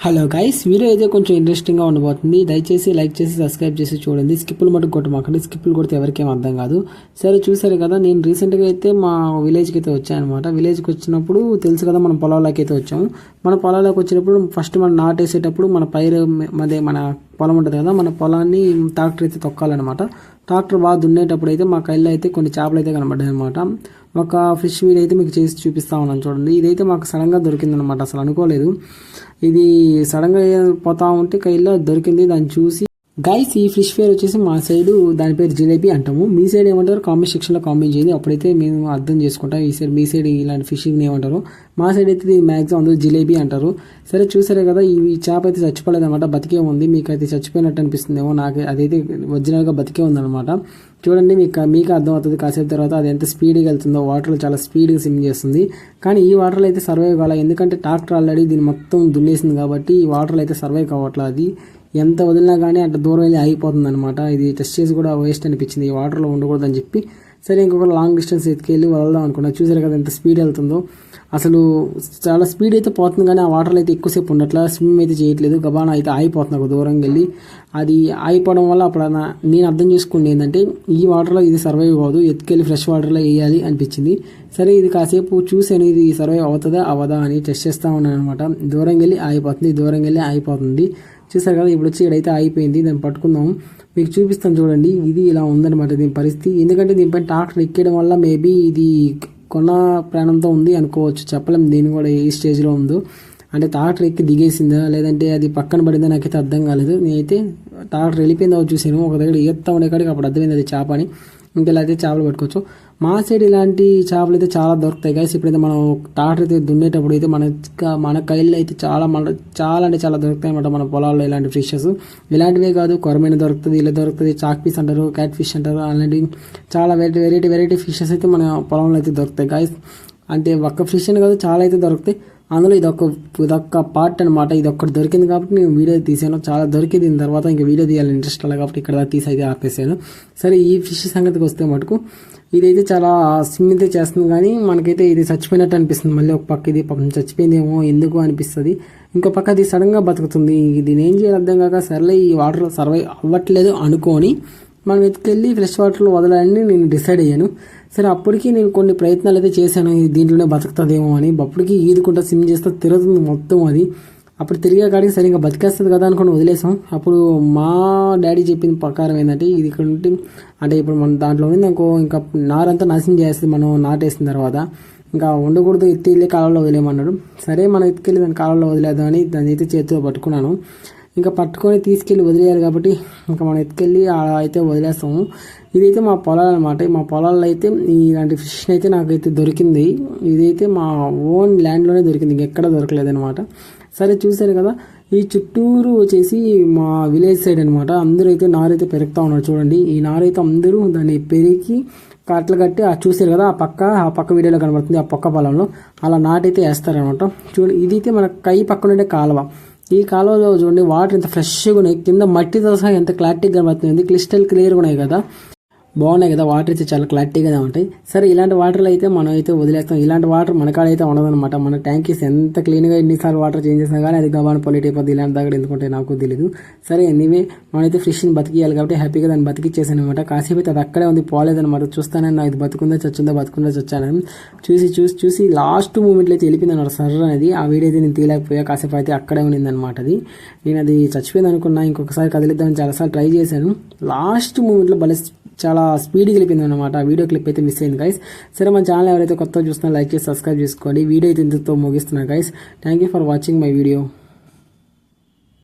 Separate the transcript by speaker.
Speaker 1: Hello guys, video అయితే కొంచెం ఇంట్రెస్టింగ్గా ఉండబోతుంది. దయచేసి లైక్ చేసి సబ్స్క్రైబ్ చేసి చూడండి. స్కిప్పులు మటుకు కొట్టమాకండి. స్కిప్పులు కొడితే ఎవరికేం అర్థం కాదు. సరే, చూసారు కదా, నేను రీసెంట్గా అయితే మా విలేజ్కి అయితే వచ్చాను అనమాట. విలేజ్కి వచ్చినప్పుడు తెలుసు కదా, మన పొలాల్లోకి అయితే వచ్చాము. మన పొలాల్లోకి వచ్చినప్పుడు ఫస్ట్ మనం నాటేసేటప్పుడు మన పైరు మన పొలం ఉంటుంది కదా, మన పొలాన్ని ట్రాక్టర్ అయితే తొక్కాలన్నమాట. ట్రాక్టర్ బాగా దున్నేటప్పుడు అయితే మా కైల్లో అయితే కొన్ని చేపలు అయితే కనబడ్డాయి అనమాట. ఒక ఫిష్ వీడియో అయితే మీకు చేసి చూపిస్తా ఉన్నాను చూడండి. ఇదైతే మాకు సడన్గా దొరికిందనమాట, అసలు అనుకోలేదు. ఇది సడన్గా పోతా ఉంటే కైల్లో దొరికింది. దాన్ని చూసి గైస్, ఈ ఫిష్ ఫేర్ వచ్చేసి మా సైడ్ దాని పేరు జిలేబీ అంటాము. మీ సైడ్ ఏమంటారు కామెంట్ సెక్షన్లో కామెంట్ చేయండి, అప్పుడైతే మేము అర్థం చేసుకుంటాం ఈ సైడ్ మీ సైడ్ ఇలాంటి ఫిషింగ్ ఏమంటారు. మా సైడ్ అయితే ఇది మ్యాక్సిమం అందరూ జిలేబీ అంటారు. సరే, చూసారే కదా, ఈ చేప అయితే చచ్చిపోలేదు అనమాట, బతికే ఉంది. మీకు అయితే చచ్చిపోయినట్టు అనిపిస్తుందేమో, నాకు అదైతే ఒరిజినల్గా బతికే ఉందన్నమాట. చూడండి, మీకు అర్థమవుతుంది కాసేపు తర్వాత అది ఎంత స్పీడ్గా వెళ్తుందో. వాటర్లో చాలా స్పీడ్గా స్విమ్ చేస్తుంది. కానీ ఈ వాటర్లో అయితే సర్వైవ్ కావాలి, ఎందుకంటే ట్రాక్టర్ ఆల్రెడీ దీన్ని మొత్తం దున్నేసింది కాబట్టి ఈ వాటర్లో అయితే సర్వైవ్ కావట్లేదు. అది ఎంత వదిలినా కానీ అంత దూరం వెళ్ళి ఆగిపోతుంది అనమాట. ఇది టెస్ట్ చేసి కూడా వేస్ట్ అనిపించింది, ఈ వాటర్లో ఉండకూడదని చెప్పి. సరే, ఇంకొక లాంగ్ డిస్టెన్స్ ఎత్తుకెళ్ళి వదలదాం అనుకున్నా. చూసారు కదా ఎంత స్పీడ్ వెళ్తుందో. అసలు చాలా స్పీడ్ అయితే పోతుంది, కానీ ఆ వాటర్లో అయితే ఎక్కువసేపు ఉండట్లా, స్విమ్ అయితే చేయట్లేదు. గబానా అయితే ఆగిపోతుంది ఒక దూరంగా వెళ్ళి. అది ఆగిపోవడం వల్ల అప్పుడు నేను అర్థం చేసుకుంది ఏంటంటే, ఈ వాటర్లో ఇది సర్వైవ్ అవ్వదు, ఎత్తుకెళ్ళి ఫ్రెష్ వాటర్లో వేయాలి అనిపించింది. సరే, ఇది కాసేపు చూసాను, ఇది సర్వైవ్ అవుతుందా అవదా అని టెస్ట్ చేస్తూ ఉన్నాను అనమాట. దూరంగా వెళ్ళి ఆగిపోతుంది, దూరంగా వెళ్ళి ఆగిపోతుంది. చూసారు కదా, ఇప్పుడు వచ్చి ఇక్కడైతే ఆగిపోయింది. దాన్ని పట్టుకుందాం, మీకు చూపిస్తాను చూడండి. ఇది ఇలా ఉందన్నమాట దీని పరిస్థితి. ఎందుకంటే దీనిపైన ట్రాక్టర్ ఎక్కడం వల్ల మేబీ ఇది కొన్న ప్రాణంతో ఉంది అనుకోవచ్చు, చెప్పలేం దీని కూడా ఏ స్టేజ్లో ఉందో. అంటే ట్రాక్టర్ ఎక్కి దిగేసిందా లేదంటే అది పక్కన పడిందా నాకైతే అర్థం కాలేదు. నేనైతే ట్రాక్టర్ వెళ్ళిపోయిందో చూసాను, ఒక దగ్గర ఈత్తా ఉండే కాడికి అప్పుడు అర్థమైంది అది చేప అని. ఇంకెలా అయితే చేపలు పట్టుకోవచ్చు. మా సైడ్ ఇలాంటి చేపలు అయితే చాలా దొరుకుతాయి గైస్. ఇప్పుడైతే మనం ట్రాక్టర్ అయితే దున్నేటప్పుడు అయితే మన కైల్లో అయితే చాలా అంటే చాలా దొరుకుతాయి అన్నమాట మన పొలాల్లో ఇలాంటి ఫిషెస్. ఇలాంటివే కాదు, కొరమైన దొరుకుతుంది, ఇలా దొరుకుతుంది, చాక్ పీస్ అంటారు, క్యాట్ ఫిష్ అంటారు, అలాంటి చాలా వెరైటీ ఫిషెస్ అయితే మన పొలంలో అయితే దొరుకుతాయి గైస్. అంటే ఒక్క ఫిష్ అని కాదు, చాలా అయితే దొరుకుతాయి. అందులో ఇదొక్క పార్ట్ అనమాట. ఇది ఒక్కటి దొరికింది కాబట్టి నేను వీడియో తీసాను. చాలా దొరికింది, దీని తర్వాత ఇంకా వీడియో తీయాలి ఇంట్రెస్ట్ అలా కాబట్టి ఇక్కడ తీసి అయితే ఆపేసాను. సరే, ఈ ఫిష్ సంగతికి వస్తే మటుకు ఇదైతే చాలా స్విమ్ అయితే చేస్తుంది, కానీ మనకైతే ఇది చచ్చిపోయినట్టు అనిపిస్తుంది. మళ్ళీ ఒక పక్క ఇది చచ్చిపోయిందేమో ఎందుకు అనిపిస్తుంది, ఇంకో పక్క అది సడన్గా బతుకుతుంది. దీని ఏం చేయాలి అర్థం కాక, సర్లే ఈ వాటర్ సర్వైవ్ అవ్వట్లేదు అనుకొని మనం ఎత్తుకెళ్ళి ఫ్రెష్ వాటర్లో వదలాలని నేను డిసైడ్ అయ్యాను. సరే, అప్పటికి నేను కొన్ని ప్రయత్నాలు అయితే చేశాను, దీంట్లోనే బతుకుతుందేమో అని. అప్పటికి ఈదుకుంటా స్విమ్ చేస్తే తిరుగుతుంది మొత్తం అది. అప్పుడు తిరిగే కాడికి సరిగ్గా బతికేస్తుంది కదా అనుకుని వదిలేసాం. అప్పుడు మా డాడీ చెప్పిన ప్రకారం ఏంటంటే, ఇది ఇక్కడ ఉంటే అంటే ఇప్పుడు మన దాంట్లో ఉంది అనుకో, ఇంకా నారంతా నాశనం చేస్తుంది మనం నాటేసిన తర్వాత. ఇంకా ఉండకూడదు, ఎత్తికెళ్ళి కాలంలో వదిలేయమన్నాడు. సరే, మనం ఎత్తుకెళ్ళి దాని కాలంలో వదిలేద్దామని దాన్ని అయితే చేతిలో పట్టుకున్నాను. ఇంకా పట్టుకొని తీసుకెళ్ళి వదిలేయాలి కాబట్టి ఇంకా మనం ఎత్తుకెళ్ళి అయితే వదిలేస్తాము. ఇదైతే మా పొలాలు అనమాట. మా పొలాల్లో అయితే ఇలాంటి ఫిష్ అయితే నాకైతే దొరికింది. ఇదైతే మా ఓన్ ల్యాండ్లోనే దొరికింది, ఇంకెక్కడ దొరకలేదనమాట. సరే, చూసారు కదా, ఈ చుట్టూరు వచ్చేసి మా విలేజ్ సైడ్ అనమాట. అందరూ అయితే నారైతే పెరుగుతూ ఉన్నారు చూడండి. ఈ నారైతే అందరూ దాన్ని పెరిగి కట్టలు కట్టి చూసారు కదా, ఆ పక్క వీడియోలో కనబడుతుంది, ఆ పక్క పొలంలో అలా నాటైతే వేస్తారనమాట. చూడండి, ఇదైతే మన కై పక్కన ఉండే కాలువ. ఈ కాలువలో చూడండి వాటర్ ఎంత ఫ్రెష్గా ఉన్నాయి, కింద మట్టితో సహా ఎంత క్లారిటీగా కనబడుతుంది, క్రిస్టల్ క్లియర్గా ఉన్నాయి కదా, బాగున్నాయి కదా. వాటర్ అయితే చాలా క్లారిటీగానే ఉంటాయి. సరే, ఇలాంటి వాటర్లు అయితే మనం అయితే వదిలేస్తాం. ఇలాంటి వాటర్ మన కాడ అయితే ఉండదన్నమాట. మన ట్యాంకీస్ ఎంత క్లీన్గా ఎన్నిసార్లు వాటర్ చేంజ్ చేసినా కానీ అది గబాన్ పొలిట్ అయిపోద్ది. ఇలాంటి దగ్గర ఎందుకుంటే నాకు తెలియదు. సరే, ఎనీవే మనమైతే ఫిష్ని బతికియాలి కాబట్టి హ్యాపీగా దాన్ని బతికిచ్చేసాను అనమాట. కాసేపు అయితే అది అక్కడే ఉంది, పోలేదన్నమాట. చూస్తానని నాకు ఇది బతుకుందా చచ్చానని చూసి లాస్ట్ మూమెంట్లో అయితే వెళ్ళిపోయింది అనమాట సర్ర అనేది. ఆ వీడియో అయితే నేను తీయలేకపోయా, కాసేపు అయితే అక్కడే ఉండింది అనమాట. నేను అది చచ్చిపోయింది అనుకున్నా, ఇంకొకసారి కదిలిద్దామని చాలాసార్లు ట్రై చేశాను. లాస్ట్ మూమెంట్లో చాలా స్పీడ్గా వెళ్ళిపోయింది అనమాట. ఆ వీడియో క్లిప్ అయితే మిస్ అయింది గైస్. సరే, మన ఛానల్ ఎవరైతే కొత్తగా చూస్తున్నా లైక్ చేసి సబ్స్క్రైబ్ చేసుకోండి. వీడియో అయితే ఇంతతో ముగిస్తున్నా guys. Thank you for watching my video.